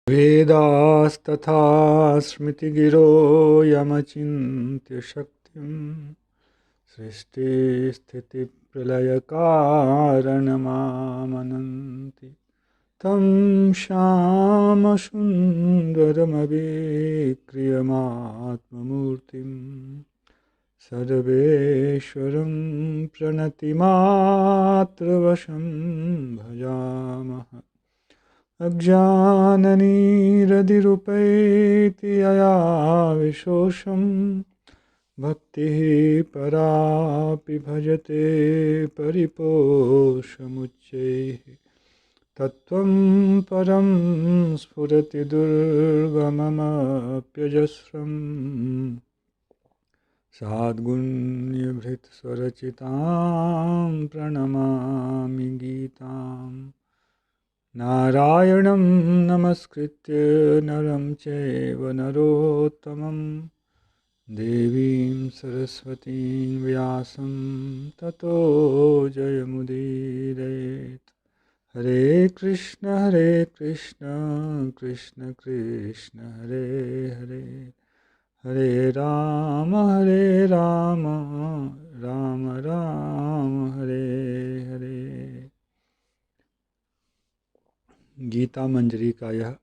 वेदास्तथा स्मृतिगिरो यमचिन्त्य शक्तिं सृष्टिस्थितिप्रलयकारणमामनन्ति तं श्यामसुन्दरमविक्रियमात्ममूर्तिं सर्वेश्वरं प्रणतिमात्रवशं भजामः। अज्ञाननिरधिरुपैति यया विशोषं भक्तिः परापि भजते परिपोषमुच्चैः तत्त्वं परं स्फुरति दुर्गममप्यजस्रम् साद्गुण्यभृत्स्वरचितां प्रणमामि गीताम्। नारायणं नमस्कृत्य नरं चैव नरोत्तमं देवीं सरस्वतीं व्यासं ततो जयमुदीरयेत्। हरे कृष्ण कृष्ण कृष्ण हरे हरे, हरे राम राम राम हरे हरे। गीता मंजरी का यह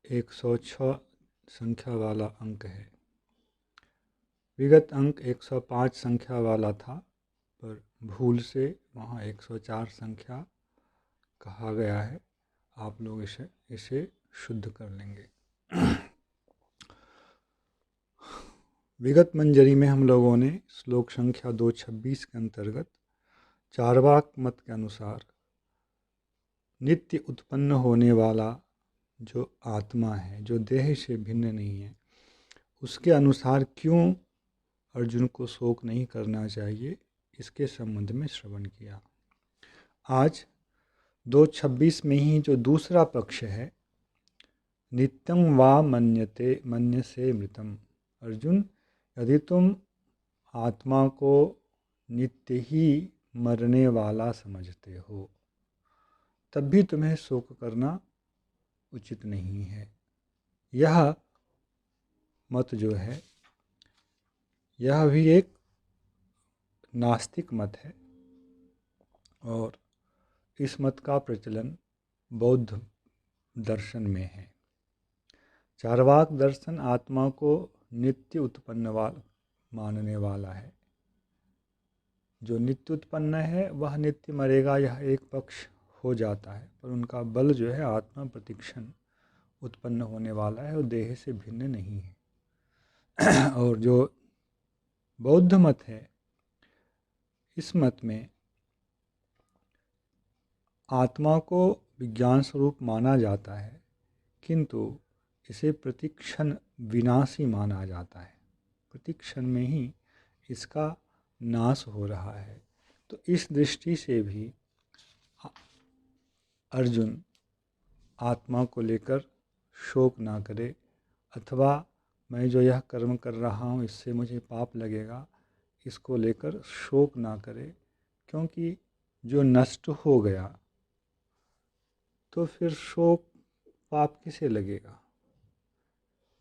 106 संख्या वाला अंक है। विगत अंक 105 संख्या वाला था, पर भूल से वहाँ 104 संख्या कहा गया है। आप लोग इसे शुद्ध कर लेंगे। विगत मंजरी में हम लोगों ने श्लोक संख्या 226 के अंतर्गत चार्वाक मत के अनुसार नित्य उत्पन्न होने वाला जो आत्मा है, जो देह से भिन्न नहीं है, उसके अनुसार क्यों अर्जुन को शोक नहीं करना चाहिए, इसके संबंध में श्रवण किया। आज 226 में ही जो दूसरा पक्ष है, नित्यं वा मन्यते मन्यसे मृतम। अर्जुन, यदि तुम आत्मा को नित्य ही मरने वाला समझते हो, तब भी तुम्हें शोक करना उचित नहीं है। यह मत जो है, यह भी एक नास्तिक मत है और इस मत का प्रचलन बौद्ध दर्शन में है। चार्वाक दर्शन आत्मा को नित्य उत्पन्न मानने वाला है। जो नित्य उत्पन्न है वह नित्य मरेगा, यह एक पक्ष हो जाता है, पर उनका बल जो है आत्मा प्रतिक्षण उत्पन्न होने वाला है और देह से भिन्न नहीं है। और जो बौद्ध मत है, इस मत में आत्मा को विज्ञान स्वरूप माना जाता है, किंतु इसे प्रतिक्षण विनाशी माना जाता है। प्रतिक्षण में ही इसका नाश हो रहा है। तो इस दृष्टि से भी अर्जुन आत्मा को लेकर शोक ना करे, अथवा मैं जो यह कर्म कर रहा हूँ इससे मुझे पाप लगेगा, इसको लेकर शोक ना करे, क्योंकि जो नष्ट हो गया तो फिर शोक पाप किसे लगेगा।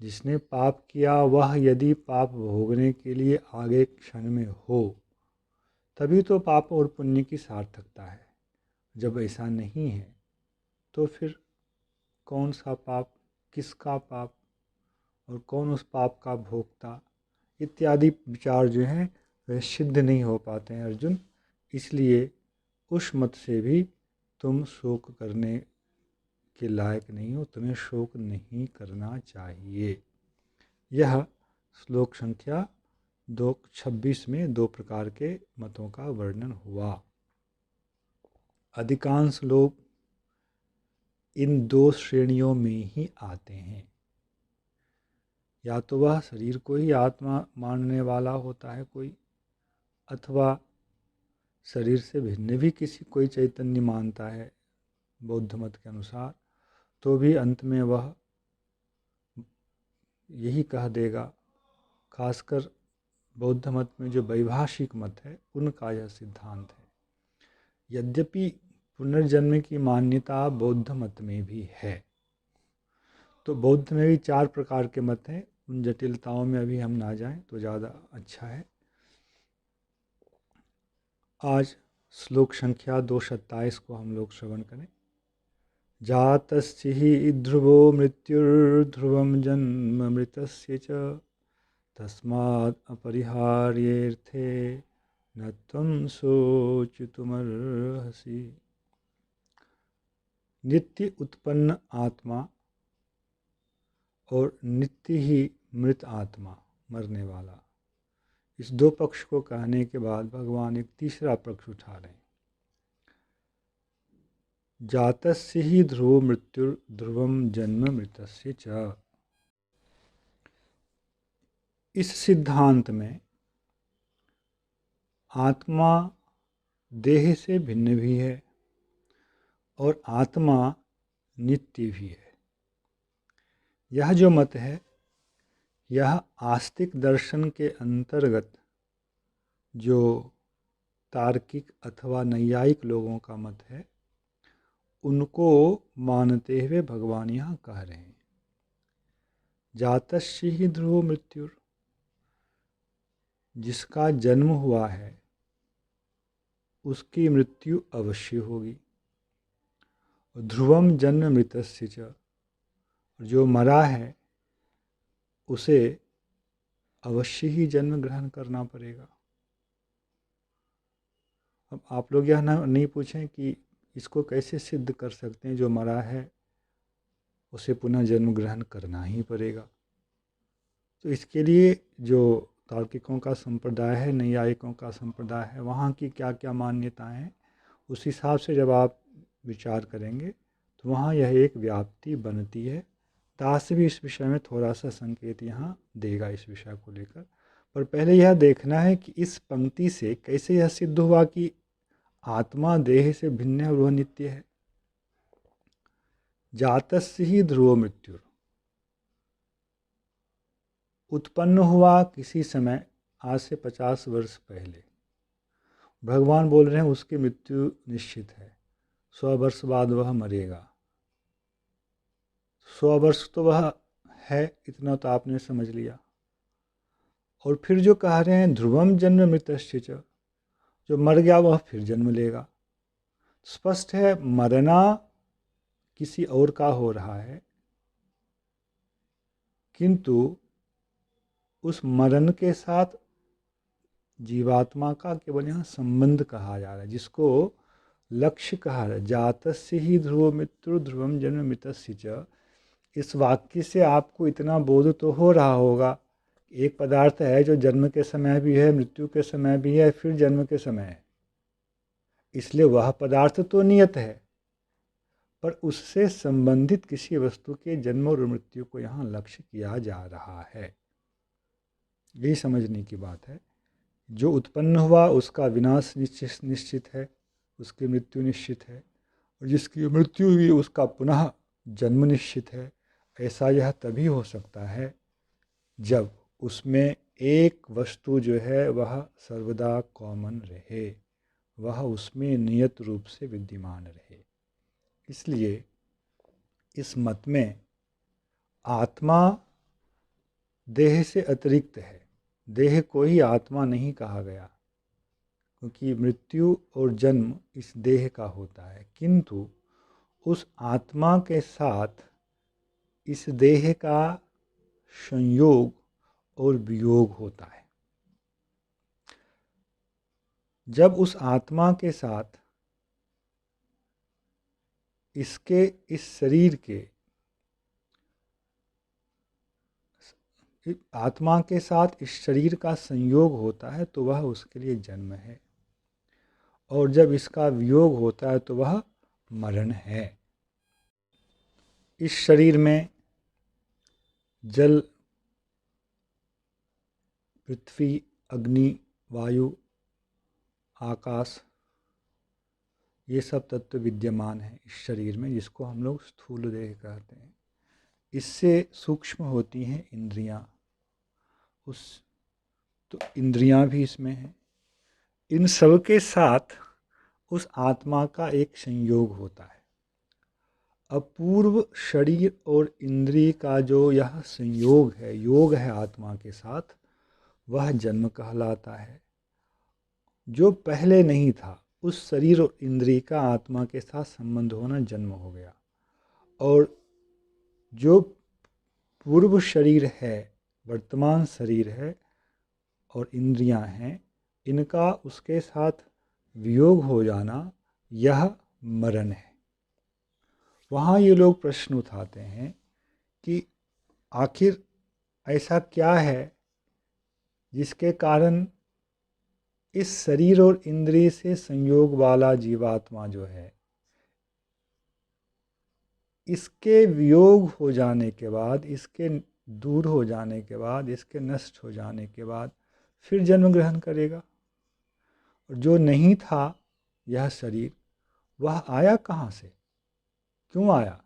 जिसने पाप किया वह यदि पाप भोगने के लिए आगे क्षण में हो, तभी तो पाप और पुण्य की सार्थकता है। जब ऐसा नहीं है तो फिर कौन सा पाप, किसका पाप और कौन उस पाप का भोक्ता, इत्यादि विचार जो हैं वह सिद्ध नहीं हो पाते हैं अर्जुन। इसलिए उस मत से भी तुम शोक करने के लायक नहीं हो, तुम्हें शोक नहीं करना चाहिए। यह श्लोक संख्या 226 में दो प्रकार के मतों का वर्णन हुआ। अधिकांश लोग इन दो श्रेणियों में ही आते हैं। या तो वह शरीर को ही आत्मा मानने वाला होता है कोई, अथवा शरीर से भिन्न भी कोई चैतन्य मानता है बौद्ध मत के अनुसार, तो भी अंत में वह यही कह देगा। खासकर बौद्ध मत में जो वैभाषिक मत है उनका यह सिद्धांत है। यद्यपि पुनर्जन्म की मान्यता बौद्ध मत में भी है, तो बौद्ध में भी 4 प्रकार के मत हैं, उन जटिलताओं में अभी हम ना जाएं तो ज़्यादा अच्छा है। आज श्लोक संख्या 227 को हम लोग श्रवण करें। जातस्य हि ध्रुवो मृत्युर्ध्रुवं जन्म मृतस्य च तस्मात् अपरिहार्येऽर्थे न त्वं शोचितुमर्हसि। नित्य उत्पन्न आत्मा और नित्य ही मृत आत्मा, मरने वाला, इस 2 पक्ष को कहने के बाद भगवान एक तीसरा पक्ष उठा रहे हैं। जातस्य ही ध्रुवो मृत्युर्ध्रुवं जन्म मृतस्य च। इस सिद्धांत में आत्मा देह से भिन्न भी है और आत्मा नित्य भी है। यह जो मत है, यह आस्तिक दर्शन के अंतर्गत जो तार्किक अथवा नैयायिक लोगों का मत है, उनको मानते हुए भगवान यहाँ कह रहे हैं। जातस्य ही ध्रुवो मृत्युर, जिसका जन्म हुआ है उसकी मृत्यु अवश्य होगी। ध्रुवम जन्म मृतस्य च, जो मरा है उसे अवश्य ही जन्म ग्रहण करना पड़ेगा। अब आप लोग यह नहीं पूछें कि इसको कैसे सिद्ध कर सकते हैं, जो मरा है उसे पुनः जन्म ग्रहण करना ही पड़ेगा। तो इसके लिए जो तार्किकों का संप्रदाय है, नैयायिकों का संप्रदाय है, वहाँ की क्या क्या मान्यताएं हैं, उस हिसाब से जब आप विचार करेंगे तो वहाँ यह एक व्याप्ति बनती है। दास भी इस विषय में थोड़ा सा संकेत यहाँ देगा इस विषय को लेकर, पर पहले यह देखना है कि इस पंक्ति से कैसे यह सिद्ध हुआ कि आत्मा देह से भिन्न है और वह नित्य है। जातस्य ही ध्रुवो मृत्युर, उत्पन्न हुआ किसी समय आज से 50 वर्ष पहले, भगवान बोल रहे हैं उसकी मृत्यु निश्चित है, 100 वर्ष बाद वह मरेगा। 100 वर्ष तो वह है, इतना तो आपने समझ लिया। और फिर जो कह रहे हैं ध्रुवम जन्म मृतस्य च, जो मर गया वह फिर जन्म लेगा। स्पष्ट है मरना किसी और का हो रहा है, किंतु उस मरण के साथ जीवात्मा का केवल यहाँ संबंध कहा जा रहा है, जिसको लक्ष्य कहा है। जातस्य ही ध्रुवो मृत्यु ध्रुवम जन्म मृतस्य च, इस वाक्य से आपको इतना बोध तो हो रहा होगा, एक पदार्थ है जो जन्म के समय भी है, मृत्यु के समय भी है, फिर जन्म के समय है। इसलिए वह पदार्थ तो नियत है, पर उससे संबंधित किसी वस्तु के जन्म और मृत्यु को यहाँ लक्ष्य किया जा रहा है। यही समझने की बात है। जो उत्पन्न हुआ उसका विनाश निश्चित है, उसकी मृत्यु निश्चित है, और जिसकी मृत्यु हुई उसका पुनः जन्म निश्चित है। ऐसा यह तभी हो सकता है जब उसमें एक वस्तु जो है वह सर्वदा कॉमन रहे, वह उसमें नियत रूप से विद्यमान रहे। इसलिए इस मत में आत्मा देह से अतिरिक्त है, देह को ही आत्मा नहीं कहा गया, क्योंकि मृत्यु और जन्म इस देह का होता है, किंतु उस आत्मा के साथ इस देह का संयोग और वियोग होता है। जब उस आत्मा के साथ इसके इस शरीर के आत्मा के साथ इस शरीर का संयोग होता है तो वह उसके लिए जन्म है, और जब इसका वियोग होता है तो वह मरण है। इस शरीर में जल, पृथ्वी, अग्नि, वायु, आकाश, ये सब तत्व विद्यमान हैं इस शरीर में, जिसको हम लोग स्थूल देह कहते हैं। इससे सूक्ष्म होती हैं इंद्रियां, तो इंद्रियां भी इसमें हैं। इन सब के साथ उस आत्मा का एक संयोग होता है। अपूर्व शरीर और इंद्रिय का जो यह संयोग है, योग है आत्मा के साथ, वह जन्म कहलाता है। जो पहले नहीं था, उस शरीर और इंद्रिय का आत्मा के साथ संबंध होना जन्म हो गया। और जो पूर्व शरीर है, वर्तमान शरीर है और इंद्रियां हैं, इनका उसके साथ वियोग हो जाना, यह मरण है। वहाँ ये लोग प्रश्न उठाते हैं कि आखिर ऐसा क्या है जिसके कारण इस शरीर और इंद्रिय से संयोग वाला जीवात्मा जो है, इसके वियोग हो जाने के बाद, इसके दूर हो जाने के बाद, इसके नष्ट हो जाने के बाद फिर जन्म ग्रहण करेगा। और जो नहीं था यह शरीर, वह आया कहाँ से, क्यों आया?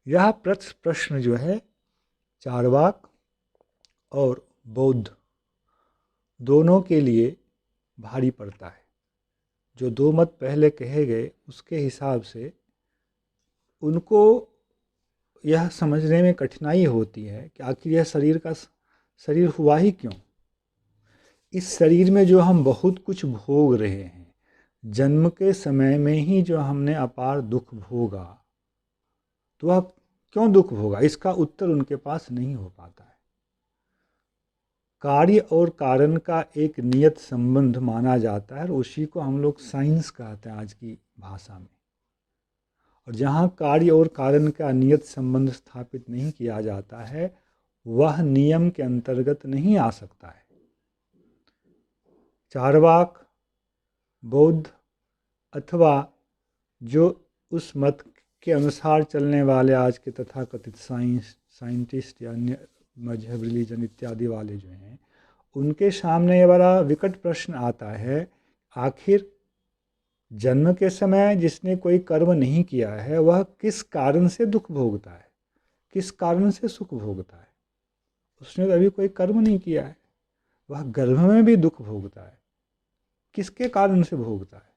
यह प्रश्न जो है चार्वाक और बौद्ध दोनों के लिए भारी पड़ता है। जो दो मत पहले कहे गए उसके हिसाब से उनको यह समझने में कठिनाई होती है कि आखिर यह शरीर हुआ ही क्यों। इस शरीर में जो हम बहुत कुछ भोग रहे हैं, जन्म के समय में ही जो हमने अपार दुख भोगा, तो वह क्यों दुख भोगा, इसका उत्तर उनके पास नहीं हो पाता है। कार्य और कारण का एक नियत संबंध माना जाता है और उसी को हम लोग साइंस कहते हैं आज की भाषा में। और जहाँ कार्य और कारण का नियत संबंध स्थापित नहीं किया जाता है, वह नियम के अंतर्गत नहीं आ सकता है। चार्वाक, बौद्ध अथवा जो उस मत के अनुसार चलने वाले आज के तथाकथित साइंटिस्ट या अन्य मजहब, रिलीजन इत्यादि वाले जो हैं, उनके सामने ये बड़ा विकट प्रश्न आता है, आखिर जन्म के समय जिसने कोई कर्म नहीं किया है, वह किस कारण से दुख भोगता है, किस कारण से सुख भोगता है? उसने तो अभी कोई कर्म नहीं किया है, वह गर्भ में भी दुख भोगता है, किसके कारण से भोगता है?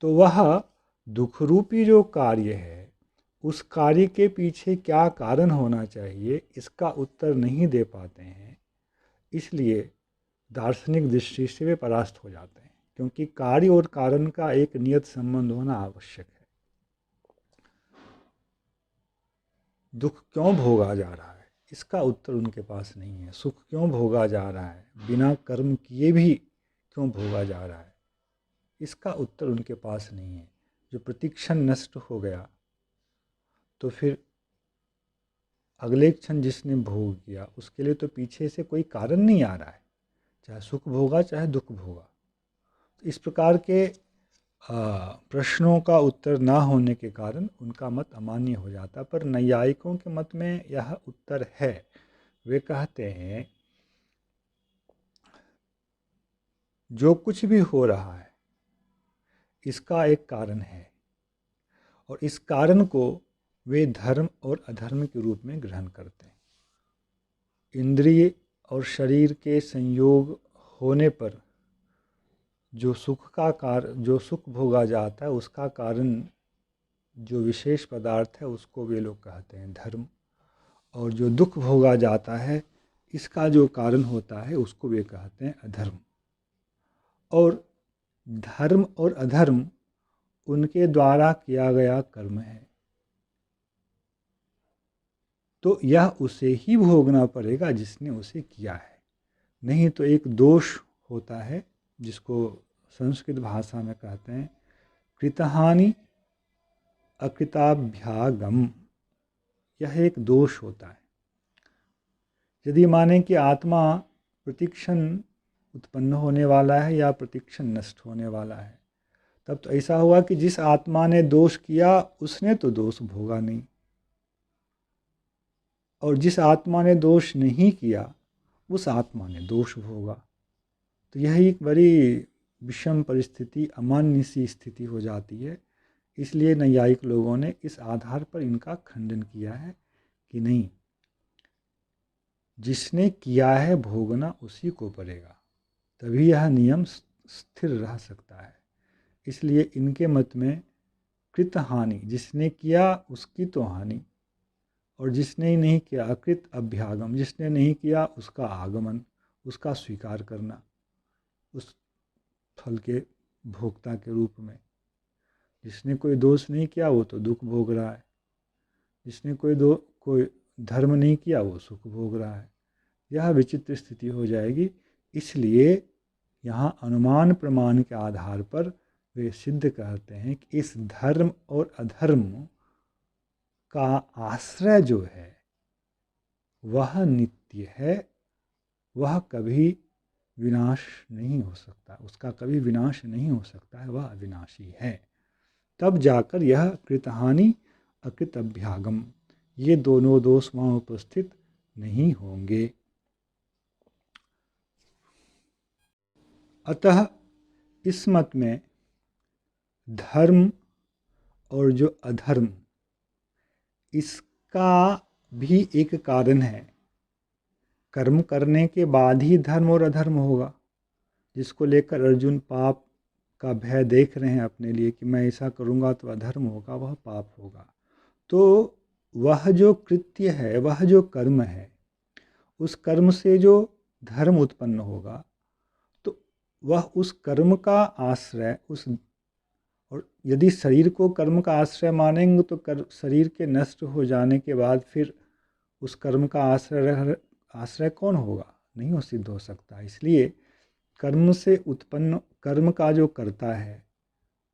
तो वह दुख रूपी जो कार्य है, उस कार्य के पीछे क्या कारण होना चाहिए, इसका उत्तर नहीं दे पाते हैं। इसलिए दार्शनिक दृष्टि से वे परास्त हो जाते हैं, क्योंकि कार्य और कारण का एक नियत संबंध होना आवश्यक है। दुख क्यों भोगा जा रहा है, इसका उत्तर उनके पास नहीं है। सुख क्यों भोगा जा रहा है, बिना कर्म किए भी क्यों भोगा जा रहा है, इसका उत्तर उनके पास नहीं है। जो प्रतिक्षण नष्ट हो गया, तो फिर अगले क्षण जिसने भोग किया, उसके लिए तो पीछे से कोई कारण नहीं आ रहा है, चाहे सुख भोगा चाहे दुख भोगा। तो इस प्रकार के प्रश्नों का उत्तर ना होने के कारण उनका मत अमान्य हो जाता। पर नैयायिकों के मत में यह उत्तर है। वे कहते हैं जो कुछ भी हो रहा है इसका एक कारण है, और इस कारण को वे धर्म और अधर्म के रूप में ग्रहण करते हैं। इंद्रिय और शरीर के संयोग होने पर जो सुख भोगा जाता है, उसका कारण जो विशेष पदार्थ है उसको वे लोग कहते हैं धर्म, और जो दुख भोगा जाता है इसका जो कारण होता है उसको वे कहते हैं अधर्म। और धर्म और अधर्म उनके द्वारा किया गया कर्म है, तो यह उसे ही भोगना पड़ेगा जिसने उसे किया है। नहीं तो एक दोष होता है जिसको संस्कृत भाषा में कहते हैं कृतहानि अकृताभ्यागम। यह एक दोष होता है। यदि माने कि आत्मा प्रतिक्षण उत्पन्न होने वाला है या प्रतिक्षण नष्ट होने वाला है, तब तो ऐसा हुआ कि जिस आत्मा ने दोष किया उसने तो दोष भोगा नहीं, और जिस आत्मा ने दोष नहीं किया उस आत्मा ने दोष भोगा। तो यह एक बड़ी विषम परिस्थिति, अमान्य सी स्थिति हो जाती है। इसलिए नैयायिक लोगों ने इस आधार पर इनका खंडन किया है कि नहीं, जिसने किया है भोगना उसी को पड़ेगा, तभी यह नियम स्थिर रह सकता है। इसलिए इनके मत में कृत हानि, जिसने किया उसकी तो हानि, और जिसने नहीं किया अकृत अभ्यागम, जिसने नहीं किया उसका आगमन, उसका स्वीकार करना उस फल के भोक्ता के रूप में। जिसने कोई दोष नहीं किया वो तो दुख भोग रहा है, जिसने कोई धर्म नहीं किया वो सुख भोग रहा है। यह विचित्र स्थिति हो जाएगी। इसलिए यहाँ अनुमान प्रमाण के आधार पर वे सिद्ध करते हैं कि इस धर्म और अधर्म का आश्रय जो है वह नित्य है, वह कभी विनाश नहीं हो सकता, उसका कभी विनाश नहीं हो सकता है, वह अविनाशी है। तब जाकर यह कृतहानि अकृत अभ्यागम, ये दोनों दोष वहाँ उपस्थित नहीं होंगे। अतः इस मत में धर्म और जो अधर्म, इसका भी एक कारण है। कर्म करने के बाद ही धर्म और अधर्म होगा, जिसको लेकर अर्जुन पाप का भय देख रहे हैं अपने लिए कि मैं ऐसा करूँगा तो अधर्म होगा, वह पाप होगा। तो वह जो कृत्य है, वह जो कर्म है, उस कर्म से जो धर्म उत्पन्न होगा तो वह उस कर्म का आश्रय, और यदि शरीर को कर्म का आश्रय मानेंगे तो शरीर के नष्ट हो जाने के बाद फिर उस कर्म का आश्रय कौन होगा? नहीं हो सिद्ध हो सकता। इसलिए कर्म से उत्पन्न, कर्म का जो करता है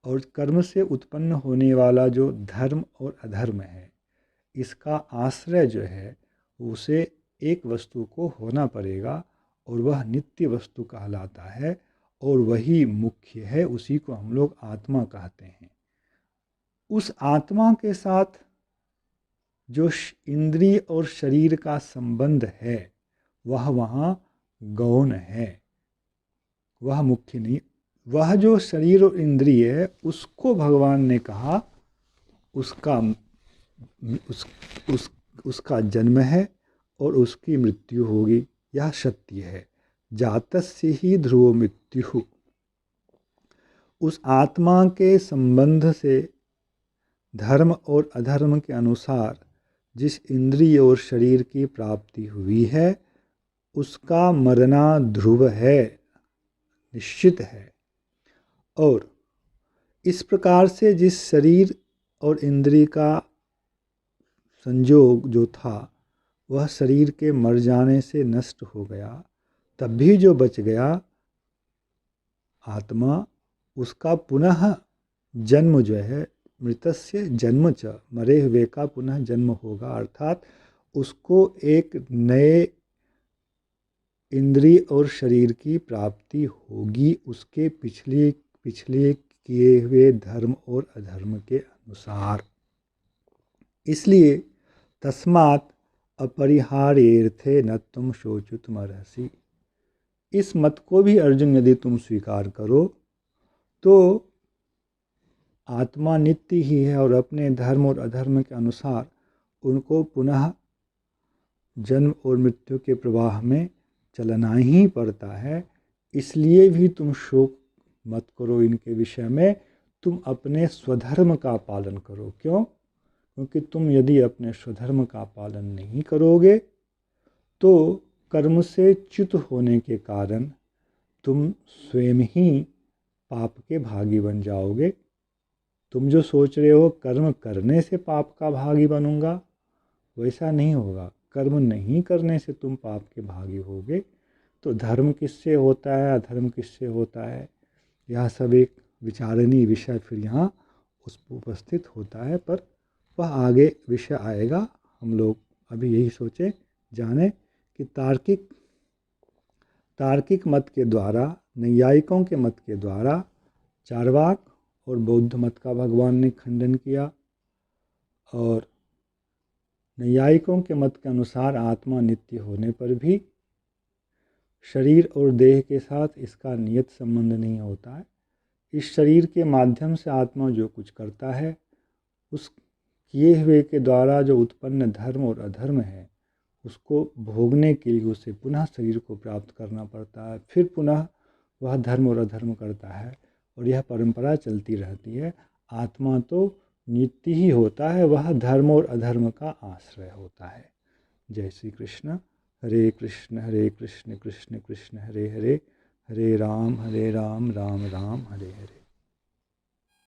और कर्म से उत्पन्न होने वाला जो धर्म और अधर्म है, इसका आश्रय जो है उसे एक वस्तु को होना पड़ेगा, और वह नित्य वस्तु कहलाता है, और वही मुख्य है, उसी को हम लोग आत्मा कहते हैं। उस आत्मा के साथ जो इंद्रिय और शरीर का संबंध है वह वहाँ गौण है, वह मुख्य नहीं। वह जो शरीर और इंद्रिय है उसको भगवान ने कहा उसका जन्म है और उसकी मृत्यु होगी, यह सत्य है। जातस्य ही ध्रुवो मृत्यु। उस आत्मा के संबंध से धर्म और अधर्म के अनुसार जिस इंद्रिय और शरीर की प्राप्ति हुई है उसका मरना ध्रुव है, निश्चित है। और इस प्रकार से जिस शरीर और इंद्रिय का संयोग जो था वह शरीर के मर जाने से नष्ट हो गया, तब भी जो बच गया आत्मा, उसका पुनः जन्म जो है, मृतस्य जन्म च, मरे हुए का पुनः जन्म होगा। अर्थात उसको एक नए इंद्रिय और शरीर की प्राप्ति होगी उसके पिछले किए हुए धर्म और अधर्म के अनुसार। इसलिए तस्मात् अपरिहार्येऽर्थे न तुम शोचितुमर्हसि। इस मत को भी अर्जुन यदि तुम स्वीकार करो तो आत्मा नित्य ही है और अपने धर्म और अधर्म के अनुसार उनको पुनः जन्म और मृत्यु के प्रवाह में चलना ही पड़ता है। इसलिए भी तुम शोक मत करो इनके विषय में, तुम अपने स्वधर्म का पालन करो। क्यों? क्योंकि तुम यदि अपने स्वधर्म का पालन नहीं करोगे तो कर्म से च्युत होने के कारण तुम स्वयं ही पाप के भागी बन जाओगे। तुम जो सोच रहे हो कर्म करने से पाप का भागी बनूंगा, वैसा नहीं होगा। कर्म नहीं करने से तुम पाप के भागी होगे। तो धर्म किससे होता है, अधर्म किससे होता है, यह सब एक विचारणीय विषय फिर यहाँ उस उपस्थित होता है, पर वह आगे विषय आएगा। हम लोग अभी यही सोचे जाने कि तार्किक मत के द्वारा, नैयायिकों के मत के द्वारा चार्वाक और बौद्ध मत का भगवान ने खंडन किया, और नैयायिकों के मत के अनुसार आत्मा नित्य होने पर भी शरीर और देह के साथ इसका नियत संबंध नहीं होता है। इस शरीर के माध्यम से आत्मा जो कुछ करता है उस किए हुए के द्वारा जो उत्पन्न धर्म और अधर्म है उसको भोगने के लिए उसे पुनः शरीर को प्राप्त करना पड़ता है, फिर पुनः वह धर्म और अधर्म करता है, और यह परंपरा चलती रहती है। आत्मा तो नित्य ही होता है, वह धर्म और अधर्म का आश्रय होता है। जय श्री कृष्ण। हरे कृष्ण कृष्ण कृष्ण हरे हरे, हरे राम राम राम हरे हरे।